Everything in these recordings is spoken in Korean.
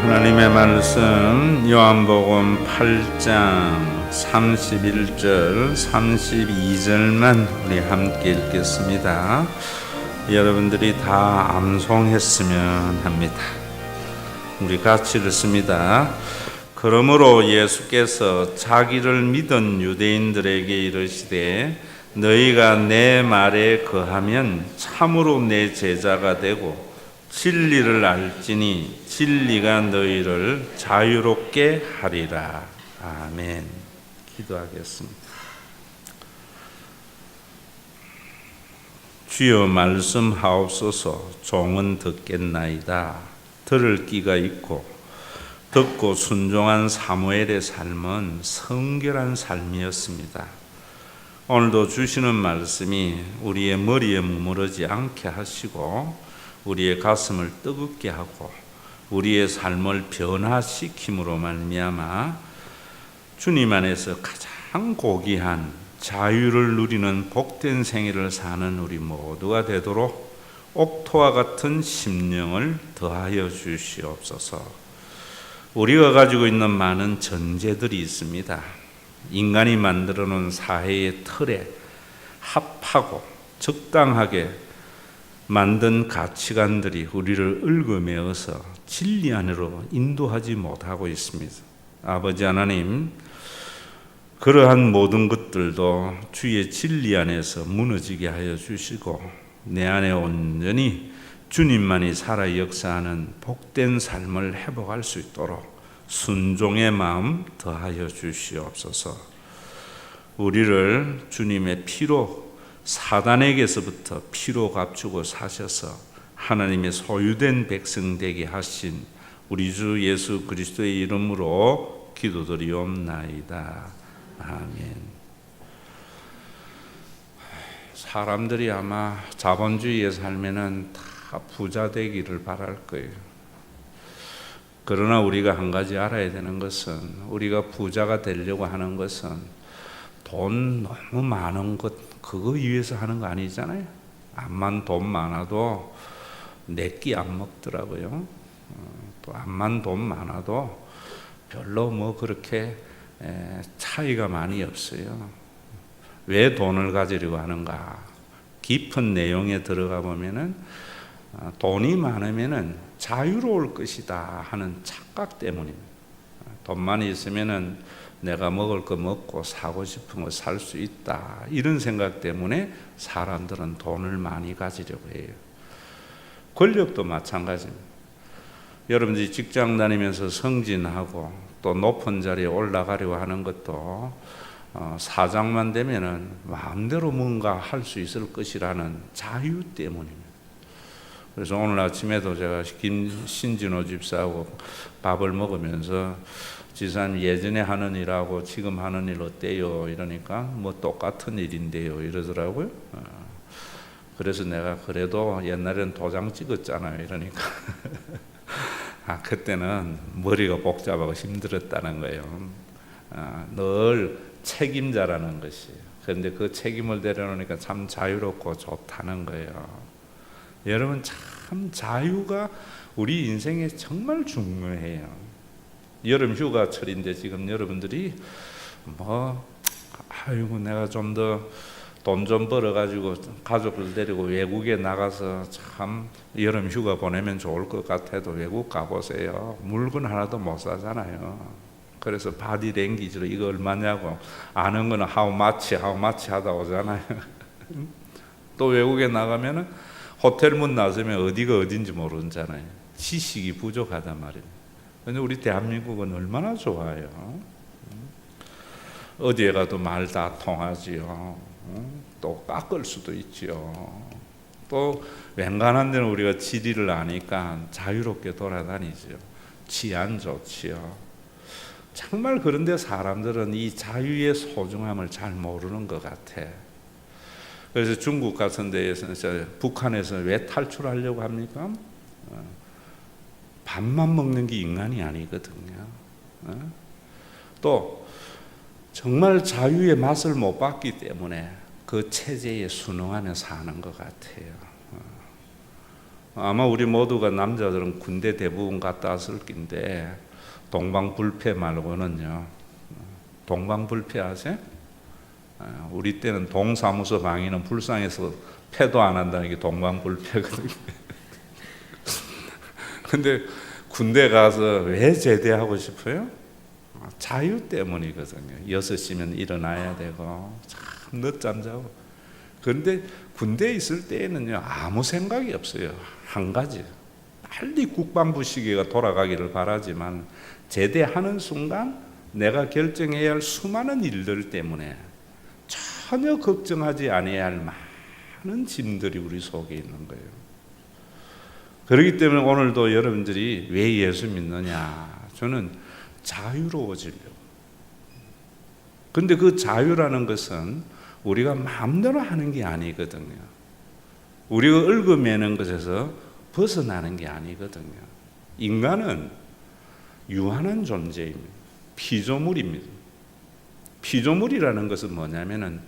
하나님의 말씀 요한복음 8장 31절 32절만 우리 함께 읽겠습니다. 여러분들이 다 암송했으면 합니다. 우리 같이 읽습니다. 그러므로 예수께서 자기를 믿은 유대인들에게 이르시되 너희가 내 말에 거하면 참으로 내 제자가 되고 진리를 알지니 진리가 너희를 자유롭게 하리라. 아멘. 기도하겠습니다. 주여 말씀하옵소서. 종은 듣겠나이다. 들을 귀가 있고 듣고 순종한 사무엘의 삶은 성결한 삶이었습니다. 오늘도 주시는 말씀이 우리의 머리에 머무르지 않게 하시고 우리의 가슴을 뜨겁게 하고 우리의 삶을 변화시킴으로 말미암아 주님 안에서 가장 고귀한 자유를 누리는 복된 생애를 사는 우리 모두가 되도록 옥토와 같은 심령을 더하여 주시옵소서. 우리가 가지고 있는 많은 전제들이 있습니다. 인간이 만들어 놓은 사회의 틀에 합하고 적당하게 만든 가치관들이 우리를 얽어매어서 진리 안으로 인도하지 못하고 있습니다. 아버지 하나님, 그러한 모든 것들도 주의 진리 안에서 무너지게 하여 주시고 내 안에 온전히 주님만이 살아 역사하는 복된 삶을 회복할 수 있도록 순종의 마음 더하여 주시옵소서. 우리를 주님의 피로 사단에게서부터 피로 값주고 사셔서 하나님의 소유된 백성 되게 하신 우리 주 예수 그리스도의 이름으로 기도드리옵나이다. 아멘. 사람들이 아마 자본주의에 살면은 다 부자 되기를 바랄 거예요. 그러나 우리가 한 가지 알아야 되는 것은 우리가 부자가 되려고 하는 것은 돈 너무 많은 것 그거 위해서 하는 거 아니잖아요. 암만 돈 많아도 내끼 안 먹더라고요. 또 암만 돈 많아도 별로 뭐 그렇게 차이가 많이 없어요. 왜 돈을 가지려고 하는가? 깊은 내용에 들어가 보면은 돈이 많으면은 자유로울 것이다 하는 착각 때문입니다. 돈만 있으면은 내가 먹을 거 먹고 사고 싶은 거 살 수 있다 이런 생각 때문에 사람들은 돈을 많이 가지려고 해요. 권력도 마찬가지입니다. 여러분들이 직장 다니면서 승진하고 또 높은 자리에 올라가려고 하는 것도 사장만 되면은 마음대로 뭔가 할 수 있을 것이라는 자유 때문입니다. 그래서 오늘 아침에도 제가 김신진호 집사하고 밥을 먹으면서 지사님 예전에 하는 일하고 지금 하는 일 어때요? 이러니까 뭐 똑같은 일인데요 이러더라고요. 그래서 내가 그래도 옛날엔 도장 찍었잖아요 이러니까 그때는 머리가 복잡하고 힘들었다는 거예요. 늘 책임자라는 것이. 그런데 그 책임을 내려놓으니까 참 자유롭고 좋다는 거예요. 여러분 참 자유가 우리 인생에 정말 중요해요. 여름 휴가철인데 지금 여러분들이 아이고 내가 좀 더 돈 좀 벌어가지고 가족을 데리고 외국에 나가서 참 여름 휴가 보내면 좋을 것 같아도 외국 가보세요. 물건 하나도 못 사잖아요. 그래서 바디랭귀지로 이거 얼마냐고 아는 거는 how much 하다 오잖아요. 또 외국에 나가면은 호텔 문 나서면 어디가 어딘지 모르잖아요. 지식이 부족하단 말이에요. 근데 우리 대한민국은 얼마나 좋아요. 어디에 가도 말 다 통하지요. 또 깎을 수도 있지요. 또 웬간한 데는 우리가 지리를 아니까 자유롭게 돌아다니죠.治安좋지요. 정말 그런데 사람들은 이 자유의 소중함을 잘 모르는 것 같아. 그래서 중국 같은 데에서는 북한에서 왜 탈출하려고 합니까? 밥만 먹는 게 인간이 아니거든요. 또 정말 자유의 맛을 못 봤기 때문에 그 체제에 순응하며 사는 것 같아요. 아마 우리 모두가 남자들은 군대 대부분 갔다 왔을 낀데 동방불패 말고는요. 동방불패 아세요? 우리 때는 동사무소 방위는 불쌍해서 패도 안 한다는 게 동방불패거든요. 근데 군대 가서 왜 제대하고 싶어요? 자유 때문이거든요. 6시면 일어나야 되고 참 늦잠 자고. 그런데 군대에 있을 때에는요 아무 생각이 없어요. 한 가지, 빨리 국방부 시계가 돌아가기를 바라지만 제대하는 순간 내가 결정해야 할 수많은 일들 때문에 전혀 걱정하지 아니해야 할 많은 짐들이 우리 속에 있는 거예요. 그렇기 때문에 오늘도 여러분들이 왜 예수 믿느냐? 저는 자유로워지려고. 근데 그 자유라는 것은 우리가 마음대로 하는 게 아니거든요. 우리가 얽어매는 것에서 벗어나는 게 아니거든요. 인간은 유한한 존재입니다. 피조물입니다. 피조물이라는 것은 뭐냐면은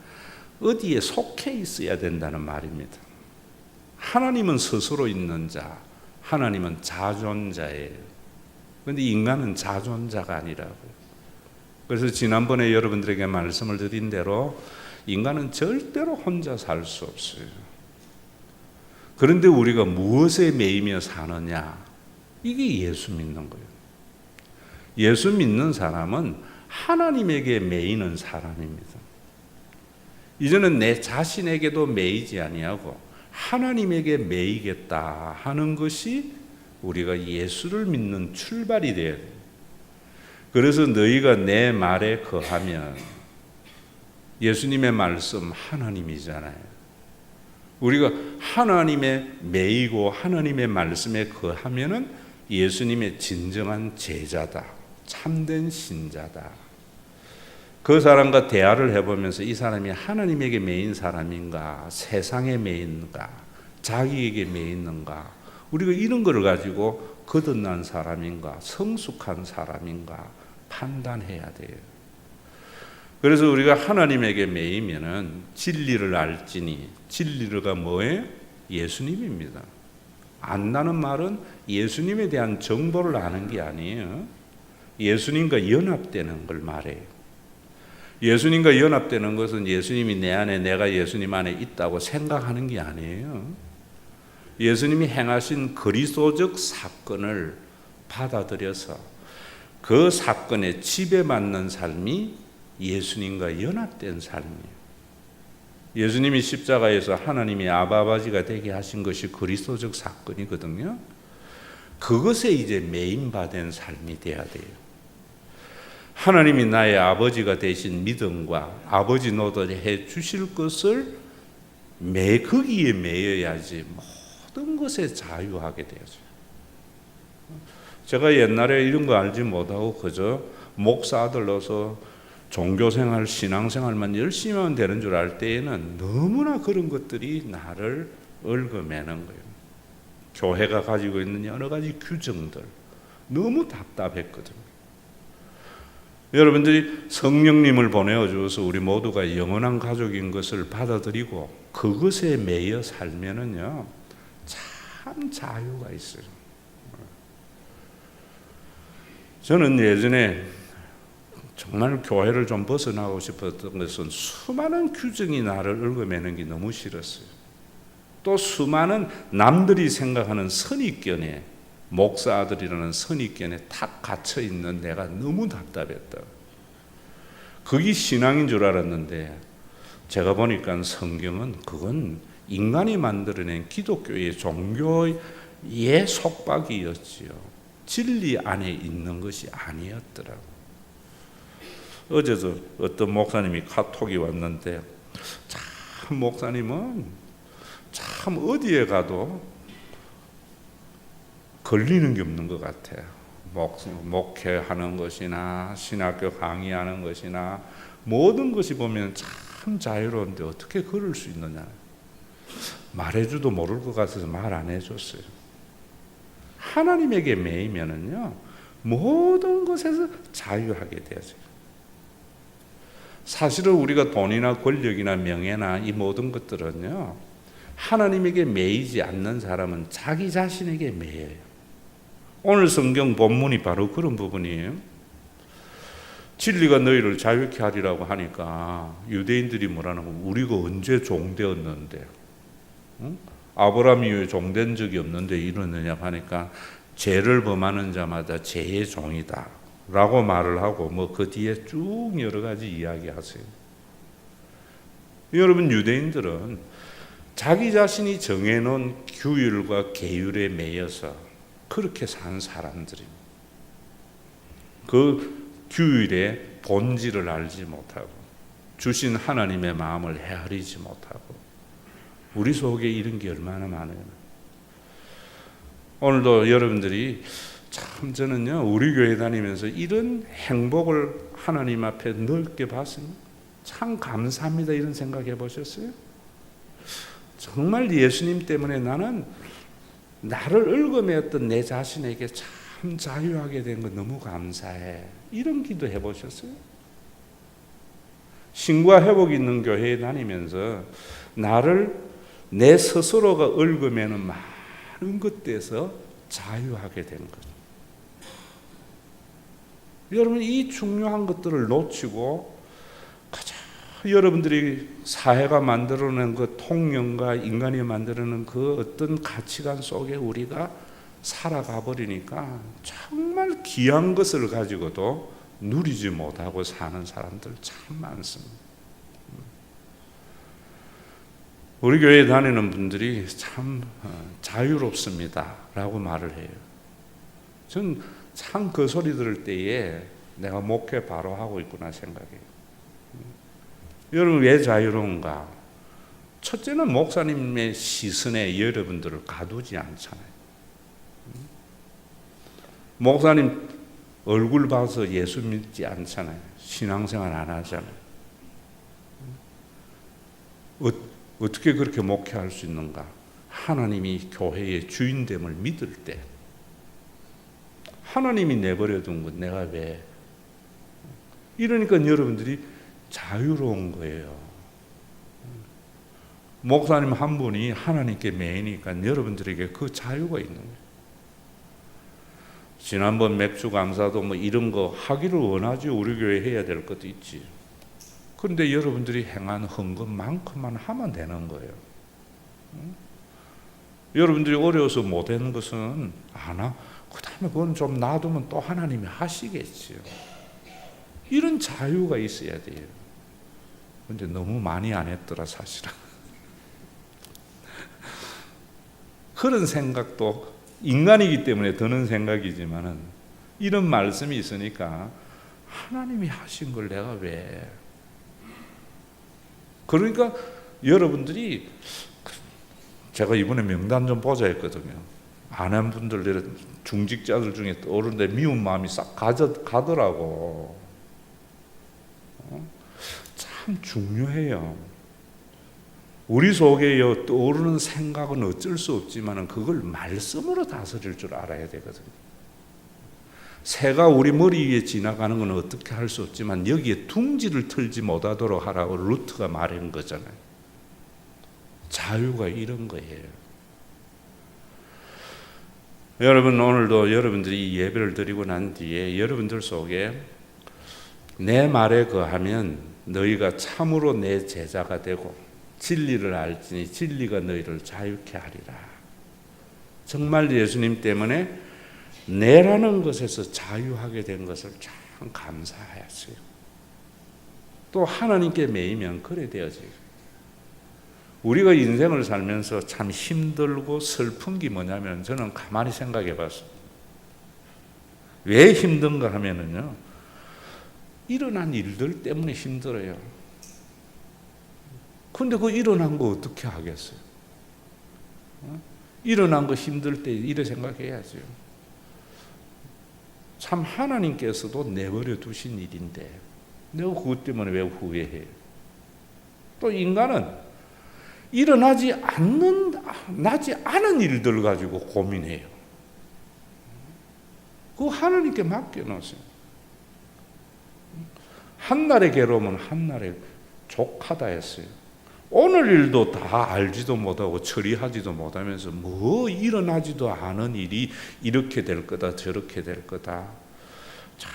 어디에 속해 있어야 된다는 말입니다. 하나님은 스스로 있는 자, 하나님은 자존자예요. 그런데 인간은 자존자가 아니라고요. 그래서 지난번에 여러분들에게 말씀을 드린 대로 인간은 절대로 혼자 살 수 없어요. 그런데 우리가 무엇에 매이며 사느냐? 이게 예수 믿는 거예요. 예수 믿는 사람은 하나님에게 매이는 사람입니다. 이제는 내 자신에게도 매이지 아니하고 하나님에게 매이겠다 하는 것이 우리가 예수를 믿는 출발이 돼야 돼요. 그래서 너희가 내 말에 거하면, 예수님의 말씀 하나님이잖아요. 우리가 하나님의 매이고 하나님의 말씀에 거하면은 예수님의 진정한 제자다, 참된 신자다. 그 사람과 대화를 해보면서 이 사람이 하나님에게 매인 사람인가, 세상에 매인가, 자기에게 매이는가, 우리가 이런 것을 가지고 거듭난 사람인가, 성숙한 사람인가 판단해야 돼요. 그래서 우리가 하나님에게 매이면은 진리를 알지니, 진리가 뭐예요? 예수님입니다. 안다는 말은 예수님에 대한 정보를 아는 게 아니에요. 예수님과 연합되는 걸 말해요. 예수님과 연합되는 것은 예수님이 내 안에, 내가 예수님 안에 있다고 생각하는 게 아니에요. 예수님이 행하신 그리스도적 사건을 받아들여서 그 사건에 지배받는 삶이 예수님과 연합된 삶이에요. 예수님이 십자가에서 하나님의 아버지가 되게 하신 것이 그리스도적 사건이거든요. 그것에 이제 매인받은 삶이 돼야 돼요. 하나님이 나의 아버지가 되신 믿음과 아버지 노릇해 주실 것을 거기에 매여야지 모든 것에 자유하게 되어져요. 제가 옛날에 이런 거 알지 못하고 그저 목사 아들로서 종교생활, 신앙생활만 열심히 하면 되는 줄 알 때에는 너무나 그런 것들이 나를 얽어매는 거예요. 교회가 가지고 있는 여러 가지 규정들 너무 답답했거든요. 여러분들이 성령님을 보내어줘서 우리 모두가 영원한 가족인 것을 받아들이고 그것에 매여 살면은요 참 자유가 있어요. 저는 예전에 정말 교회를 좀 벗어나고 싶었던 것은 수많은 규정이 나를 얽어매는 게 너무 싫었어요. 또 수많은 남들이 생각하는 선입견에, 목사 아들이라는 선입견에 탁 갇혀 있는 내가 너무 답답했다. 그게 신앙인 줄 알았는데 제가 보니까 성경은 그건 인간이 만들어낸 기독교의 종교의 속박이었지요. 진리 안에 있는 것이 아니었더라고요. 어제도 어떤 목사님이 카톡이 왔는데 참 목사님은 참 어디에 가도 걸리는 게 없는 것 같아요. 목회하는 것이나 신학교 강의하는 것이나 모든 것이 보면 참 자유로운데 어떻게 그럴 수 있느냐. 말해줘도 모를 것 같아서 말 안 해줬어요. 하나님에게 매이면은요 모든 것에서 자유하게 되어져요. 사실은 우리가 돈이나 권력이나 명예나 이 모든 것들은요 하나님에게 매이지 않는 사람은 자기 자신에게 매여요. 오늘 성경 본문이 바로 그런 부분이에요. 진리가 너희를 자유케 하리라고 하니까 유대인들이 뭐라는 거예요? 우리가 언제 종되었는데, 응? 아브라함 이후에 종된 적이 없는데 이러느냐고 하니까 죄를 범하는 자마다 죄의 종이다 라고 말을 하고 뭐 그 뒤에 쭉 여러 가지 이야기하세요. 여러분, 유대인들은 자기 자신이 정해놓은 규율과 계율에 매여서 그렇게 산 사람들입니다. 그 규율의 본질을 알지 못하고 주신 하나님의 마음을 헤아리지 못하고 우리 속에 이런 게 얼마나 많아요. 오늘도 여러분들이 참 저는요 우리 교회 다니면서 이런 행복을 하나님 앞에 넓게 봤습니다. 참 감사합니다. 이런 생각해 보셨어요? 정말 예수님 때문에 나는 나를 얽어매었던 내 자신에게 참 자유하게 된 거 너무 감사해. 이런 기도 해보셨어요? 신과 회복 있는 교회에 다니면서 나를 내 스스로가 얽어매는 많은 것들에서 자유하게 된 거죠. 여러분, 이 중요한 것들을 놓치고 가장 여러분들이 사회가 만들어낸 그 통념과 인간이 만들어낸 그 어떤 가치관 속에 우리가 살아가 버리니까 정말 귀한 것을 가지고도 누리지 못하고 사는 사람들 참 많습니다. 우리 교회에 다니는 분들이 참 자유롭습니다 라고 말을 해요. 전 참 그 소리 들을 때에 내가 목회 바로 하고 있구나 생각해요. 여러분, 왜 자유로운가? 첫째는 목사님의 시선에 여러분들을 가두지 않잖아요. 목사님 얼굴 봐서 예수 믿지 않잖아요. 신앙생활 안 하잖아요. 어떻게 그렇게 목회할 수 있는가? 하나님이 교회의 주인됨을 믿을 때 하나님이 내버려 둔 것 내가 왜? 이러니까 여러분들이 자유로운 거예요. 목사님 한 분이 하나님께 매이니까 여러분들에게 그 자유가 있는 거예요. 지난번 맥주 감사도 뭐 이런 거 하기를 원하지. 우리 교회 해야 될 것도 있지. 그런데 여러분들이 행한 헌금만큼만 하면 되는 거예요. 여러분들이 어려워서 못하는 것은 안 그 다음에 그건 좀 놔두면 또 하나님이 하시겠지요. 이런 자유가 있어야 돼요. 근데 너무 많이 안 했더라 사실은. 그런 생각도 인간이기 때문에 드는 생각이지만은 이런 말씀이 있으니까 하나님이 하신 걸 내가 왜? 그러니까 여러분들이 제가 이번에 명단 좀 보자 했거든요. 아는 분들 중직자들 중에 떠오르는데 미운 마음이 싹 가더라고. 참 중요해요. 우리 속에 떠오르는 생각은 어쩔 수 없지만 그걸 말씀으로 다스릴 줄 알아야 되거든요. 새가 우리 머리 위에 지나가는 건 어떻게 할 수 없지만 여기에 둥지를 틀지 못하도록 하라고 루트가 말한 거잖아요. 자유가 이런 거예요. 여러분, 오늘도 여러분들이 예배를 드리고 난 뒤에 여러분들 속에 내 말에 거하면 너희가 참으로 내 제자가 되고 진리를 알지니 진리가 너희를 자유케 하리라. 정말 예수님 때문에 내라는 것에서 자유하게 된 것을 참 감사하였어요. 또 하나님께 매이면 그래 되어져요. 우리가 인생을 살면서 참 힘들고 슬픈 게 뭐냐면 저는 가만히 생각해 봤어요. 왜 힘든가 하면은요, 일어난 일들 때문에 힘들어요. 근데 그 일어난 거 어떻게 하겠어요? 일어난 거 힘들 때 이래 생각해야죠. 참 하나님께서도 내버려 두신 일인데 내가 그것 때문에 왜 후회해요? 또 인간은 일어나지 않은 일들 가지고 고민해요. 그거 하나님께 맡겨놓으세요. 한날의 괴로움은 한날의 족하다 했어요. 오늘 일도 다 알지도 못하고 처리하지도 못하면서 뭐 일어나지도 않은 일이 이렇게 될 거다 저렇게 될 거다. 참,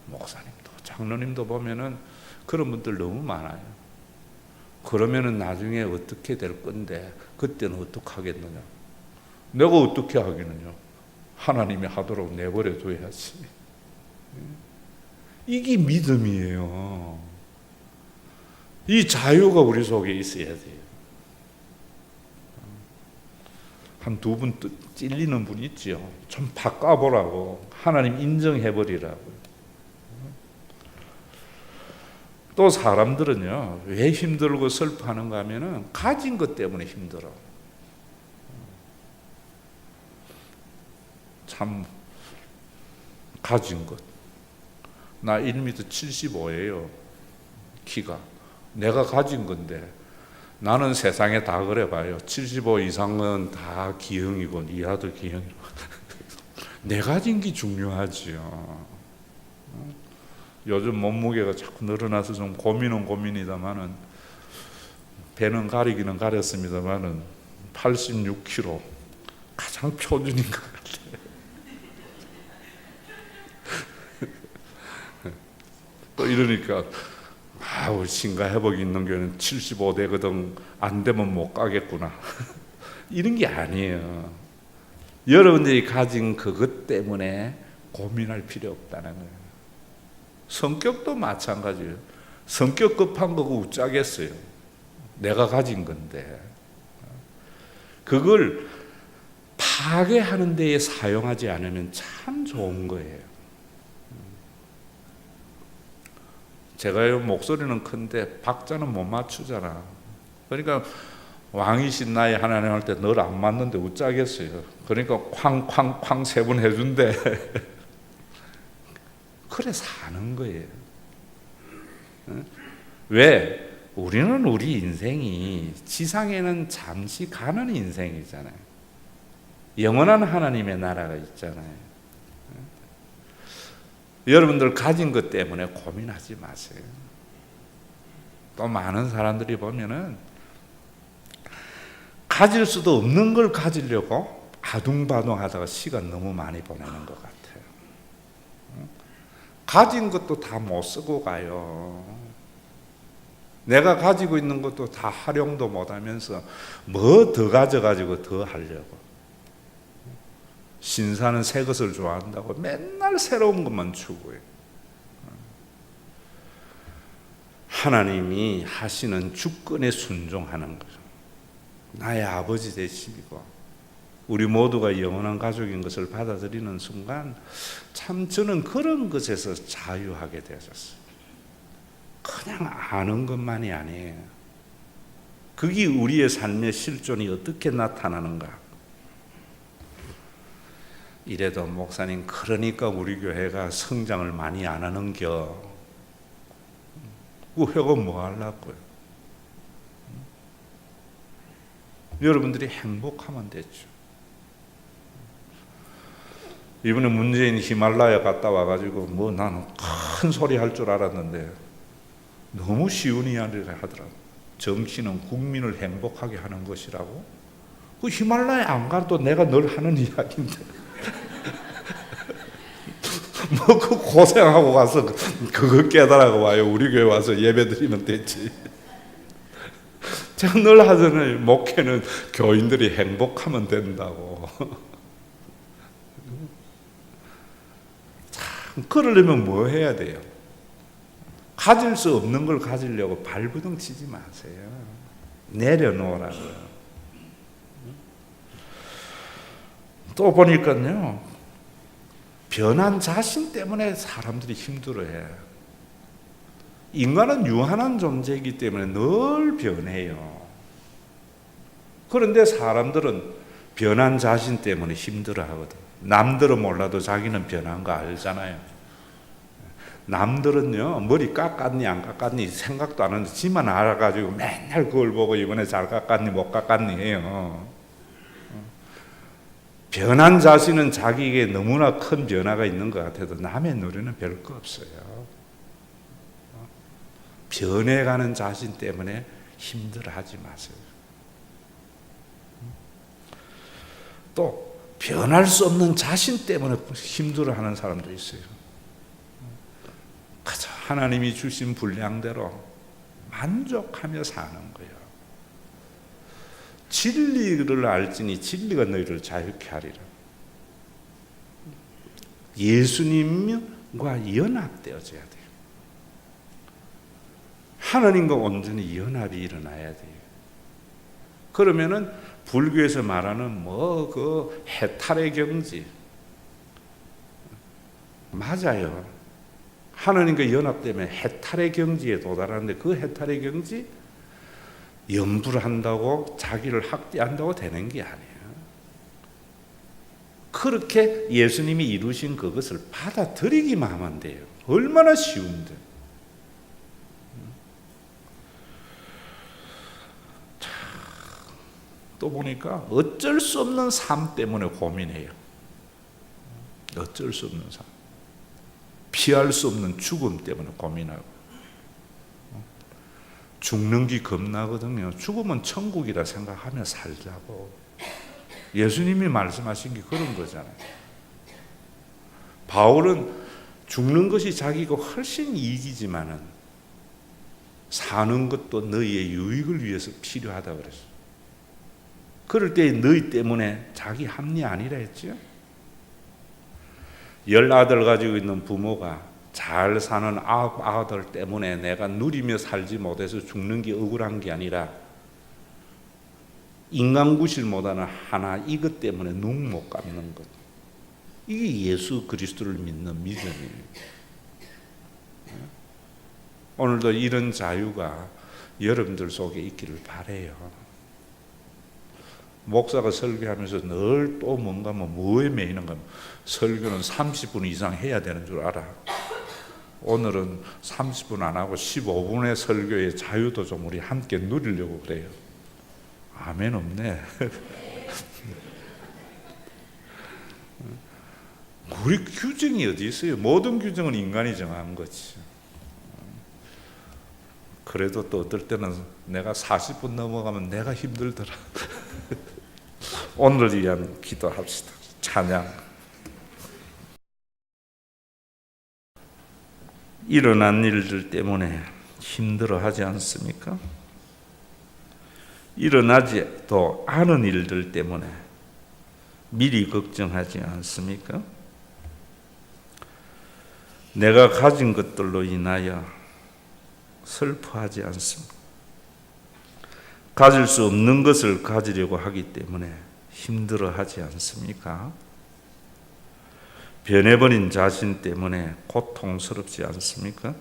목사님도 장로님도 보면은 그런 분들 너무 많아요. 그러면은 나중에 어떻게 될 건데 그때는 어떻게 하겠느냐. 내가 어떻게 하겠느냐. 하나님이 하도록 내버려 둬야지. 이게 믿음이에요. 이 자유가 우리 속에 있어야 돼요. 한 두 분 찔리는 분 있죠. 좀 바꿔보라고. 하나님 인정해버리라고. 또 사람들은요, 왜 힘들고 슬퍼하는가 하면은 가진 것 때문에 힘들어. 참, 가진 것. 나 1m 75예요. 키가. 내가 가진 건데 나는 세상에 다 그래 봐요. 75 이상은 다 기형이고 이하도 기형이고 내 가진 게 중요하지요. 요즘 몸무게가 자꾸 늘어나서 좀 고민은 고민이다마는 배는 가리기는 가렸습니다마는 86kg 가장 표준인 것 같아요. 또 이러니까 우리 신가 회복이 있는 교회는 75대거든 안 되면 못 가겠구나. 이런 게 아니에요. 여러분들이 가진 그것 때문에 고민할 필요 없다는 거예요. 성격도 마찬가지예요. 성격 급한 거고 웃자겠어요. 내가 가진 건데. 그걸 파괴하는 데에 사용하지 않으면 참 좋은 거예요. 제가요 목소리는 큰데 박자는 못 맞추잖아. 그러니까 왕이신 나의 하나님 할 때 늘 안 맞는데 웃자겠어요. 그러니까 쾅쾅쾅 세 번 해준대. 그래 사는 거예요. 왜? 우리는 우리 인생이 지상에는 잠시 가는 인생이잖아요. 영원한 하나님의 나라가 있잖아요. 여러분들 가진 것 때문에 고민하지 마세요. 또 많은 사람들이 보면은 가질 수도 없는 걸 가지려고 아둥바둥 하다가 시간 너무 많이 보내는 것 같아요. 가진 것도 다 못 쓰고 가요. 내가 가지고 있는 것도 다 활용도 못하면서 뭐 더 가져가지고 더 하려고. 신사는 새 것을 좋아한다고 맨날 새로운 것만 추구해요. 하나님이 하시는 주권에 순종하는 거죠. 나의 아버지 되시고 우리 모두가 영원한 가족인 것을 받아들이는 순간 참 저는 그런 것에서 자유하게 되었어요. 그냥 아는 것만이 아니에요. 그게 우리의 삶의 실존이 어떻게 나타나는가. 이래도 목사님 그러니까 우리 교회가 성장을 많이 안 하는겨. 그 회가 뭐 하려고요? 여러분들이 행복하면 됐죠. 이번에 문재인 히말라야 갔다 와가지고 뭐 나는 큰 소리 할 줄 알았는데 너무 쉬운 이야기를 하더라고. 정치는 국민을 행복하게 하는 것이라고. 그 히말라야 안 가도 내가 늘 하는 이야기인데 뭐 그 고생하고 가서 그거 깨달아고 와요. 우리 교회 와서 예배 드리면 됐지. 제가 늘 하잖아요. 목회는 교인들이 행복하면 된다고. 참 그러려면 뭐 해야 돼요? 가질 수 없는 걸 가지려고 발버둥 치지 마세요. 내려놓으라고요. 또 보니까요, 변한 자신 때문에 사람들이 힘들어해요. 인간은 유한한 존재이기 때문에 늘 변해요. 그런데 사람들은 변한 자신 때문에 힘들어하거든. 남들은 몰라도 자기는 변한 거 알잖아요. 남들은요, 머리 깎았니 안 깎았니 생각도 안 하는데 지만 알아가지고 맨날 그걸 보고 이번에 잘 깎았니 못 깎았니 해요. 변한 자신은 자기에게 너무나 큰 변화가 있는 것 같아도 남의 노래는 별 거 없어요. 변해가는 자신 때문에 힘들어하지 마세요. 또 변할 수 없는 자신 때문에 힘들어하는 사람도 있어요. 그저 하나님이 주신 분량대로 만족하며 사는 거예요. 진리를 알지니 진리가 너희를 자유케 하리라. 예수님과 연합되어져야 돼요. 하나님과 온전히 연합이 일어나야 돼요. 그러면은 불교에서 말하는 그 해탈의 경지 맞아요. 하나님과 연합되면 해탈의 경지에 도달하는데 그 해탈의 경지 염불을 한다고 자기를 학대한다고 되는 게 아니에요. 그렇게 예수님이 이루신 그것을 받아들이기만 하면 돼요. 얼마나 쉬운데. 또 보니까 어쩔 수 없는 삶 때문에 고민해요. 어쩔 수 없는 삶. 피할 수 없는 죽음 때문에 고민하고. 죽는 게 겁나거든요. 죽으면 천국이라 생각하며 살자고. 예수님이 말씀하신 게 그런 거잖아요. 바울은 죽는 것이 자기가 훨씬 이익이지만은 사는 것도 너희의 유익을 위해서 필요하다 그랬어요. 그럴 때 너희 때문에 자기 합리 아니라 했죠. 10아들 가지고 있는 부모가 잘 사는 9아들 때문에 내가 누리며 살지 못해서 죽는 게 억울한 게 아니라 인간구실 못하는 하나 이것 때문에 눈 못 감는 것. 이게 예수 그리스도를 믿는 믿음이에요. 오늘도 이런 자유가 여러분들 속에 있기를 바라요. 목사가 설교하면서 늘 또 뭔가 뭐에 매이는가, 설교는 30분 이상 해야 되는 줄 알아. 오늘은 30분 안 하고 15분의 설교의 자유도 좀 우리 함께 누리려고 그래요. 아멘 없네. 우리 규정이 어디 있어요? 모든 규정은 인간이 정한 거지. 그래도 또 어떨 때는 내가 40분 넘어가면 내가 힘들더라. 오늘을 위한 기도합시다. 찬양. 일어난 일들 때문에 힘들어하지 않습니까? 일어나지도 않은 일들 때문에 미리 걱정하지 않습니까? 내가 가진 것들로 인하여 슬퍼하지 않습니다. 가질 수 없는 것을 가지려고 하기 때문에 힘들어하지 않습니까? 변해버린 자신 때문에 고통스럽지 않습니까?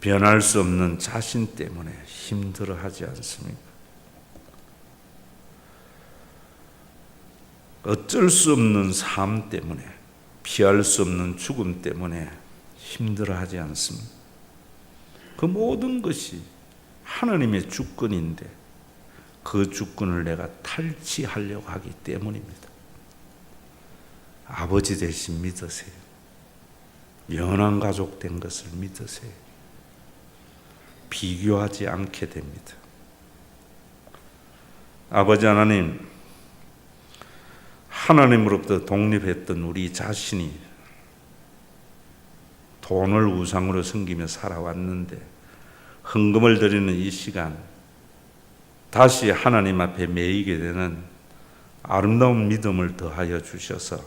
변할 수 없는 자신 때문에 힘들어하지 않습니까? 어쩔 수 없는 삶 때문에, 피할 수 없는 죽음 때문에 힘들어하지 않습니다. 그 모든 것이 하나님의 주권인데 그 주권을 내가 탈취하려고 하기 때문입니다. 아버지 대신 믿으세요. 영원한 가족 된 것을 믿으세요. 비교하지 않게 됩니다. 아버지 하나님, 하나님으로부터 독립했던 우리 자신이 돈을 우상으로 섬기며 살아왔는데 헌금을 드리는 이 시간 다시 하나님 앞에 매이게 되는 아름다운 믿음을 더하여 주셔서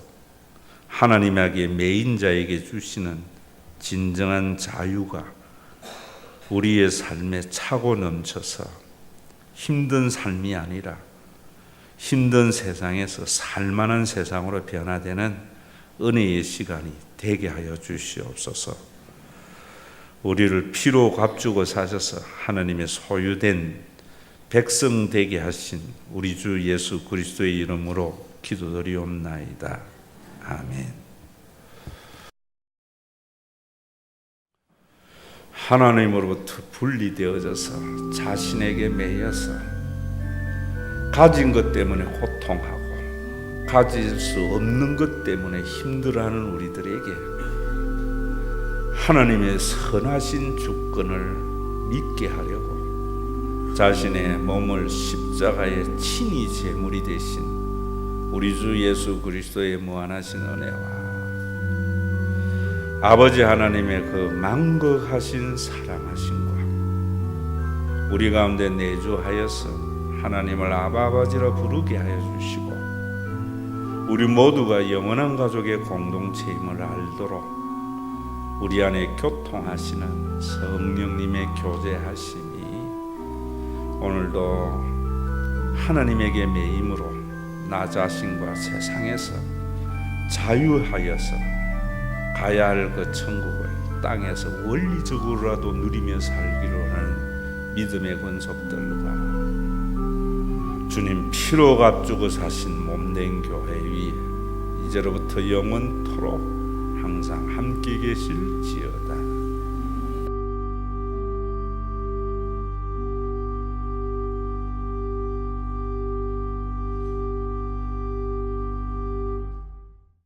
하나님에게 매인 자에게 주시는 진정한 자유가 우리의 삶에 차고 넘쳐서 힘든 삶이 아니라 힘든 세상에서 살만한 세상으로 변화되는 은혜의 시간이 되게 하여 주시옵소서. 우리를 피로 값주고 사셔서 하나님의 소유된 백성 되게 하신 우리 주 예수 그리스도의 이름으로 기도드리옵나이다. 아멘. 하나님으로부터 분리되어져서 자신에게 매여서 가진 것 때문에 고통하고 가질 수 없는 것 때문에 힘들어하는 우리들에게 하나님의 선하신 주권을 믿게 하려고 자신의 몸을 십자가에 친히 제물이 되신 우리 주 예수 그리스도의 무한하신 은혜와 아버지 하나님의 그 만극하신 사랑하심과 우리 가운데 내주하여서 하나님을 아버지라 부르게 하여 주시고 우리 모두가 영원한 가족의 공동체임을 알도록 우리 안에 교통하시는 성령님의 교제하심이 오늘도 하나님에게 매임으로 나 자신과 세상에서 자유하여서 가야 할 그 천국을 땅에서 원리적으로라도 누리며 살기로 하는 믿음의 권속들과 주님 피로 값주고 사신 몸된 교회 위에 이제로부터 영원토록 항상 함께 계실지어다.